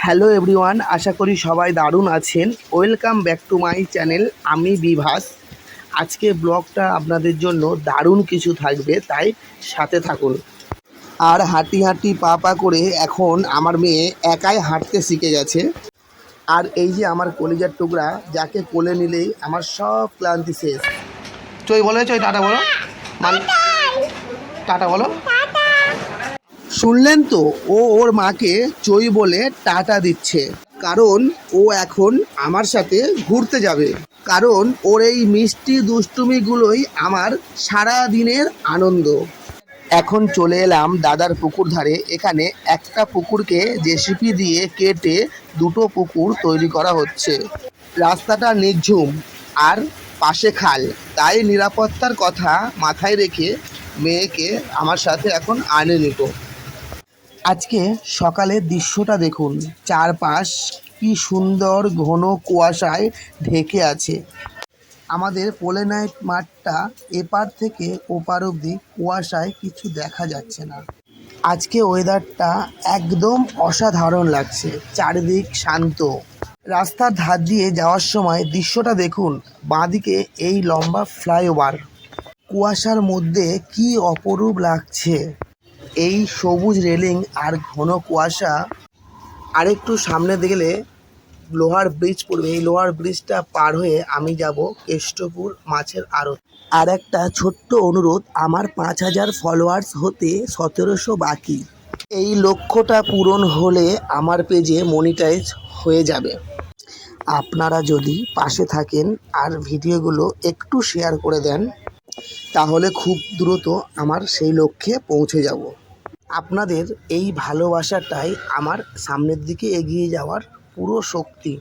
Hello everyone, আশা করি সবাই দারুণ আছেন। Welcome back to my channel. আমি বিভাস। আজকে ব্লগটা আপনাদের জন্য দারুণ কিছু থাকবে, তাই সাথে থাকুন। আর হাঁটি হাঁটি পা পা করে এখন আমার মেয়ে একাই হাঁটতে শিখে গেছে। আর এই যে আমার কলিজার টুকরা, যাকে কোলে নিলেই আমার সব ক্লান্তি শেষ। চই বলো, চই টাটা বলো, টাটা বলো। শুনলেন তো, ও ওর মাকে চই বলে টাটা দিচ্ছে, কারণ ও এখন আমার সাথে ঘুরতে যাবে। কারণ ওর এই মিষ্টি দুষ্টুমিগুলোই আমার সারা দিনের আনন্দ। এখন চলে এলাম দাদার পুকুর ধারে। এখানে একটা পুকুরকে জেসিপি দিয়ে কেটে দুটো পুকুর তৈরি করা হচ্ছে। রাস্তাটা নির্ঝুম আর পাশে খাল, তাই নিরাপত্তার কথা মাথায় রেখে মেয়েকে আমার সাথে এখন আনে নিব। আজকে সকালের দৃশ্যটা দেখুন, চারপাশ কি সুন্দর ঘন কুয়াশায় ঢেকে আছে। আমাদের পোলে নাইট মাঠটা এপার থেকে ওপার অবধি কুয়াশায় কিছু দেখা যাচ্ছে না। আজকে ওয়েদারটা একদম অসাধারণ লাগছে, চারিদিক শান্ত। রাস্তার ধার দিয়ে যাওয়ার সময় দৃশ্যটা দেখুন, বাঁদিকে এই লম্বা ফ্লাইওভার, কুয়াশার মধ্যে কি অপরূপ লাগছে। এই সবুজ রেলিং আর ঘন কুয়াশা। আরেকটু সামনে গেলে লোহার ব্রিজ পড়বে। এই লোহার ব্রিজটা পার হয়ে আমি যাব কেষ্টপুর মাছের আড়ত। আর একটা ছোট্ট অনুরোধ, আমার 5000 ফলোয়ার্স হতে 1700 বাকি। এই লক্ষ্যটা পূরণ হলে আমার পেজে মনিটাইজ হয়ে যাবে। আপনারা যদি পাশে থাকেন আর ভিডিওগুলো একটু শেয়ার করে দেন, তাহলে খুব দ্রুত আমার সেই লক্ষ্যে পৌঁছে যাব। আপনাদের এই ভালোবাসাটাই আমার সামনের দিকে এগিয়ে যাওয়ার পুরো শক্তি।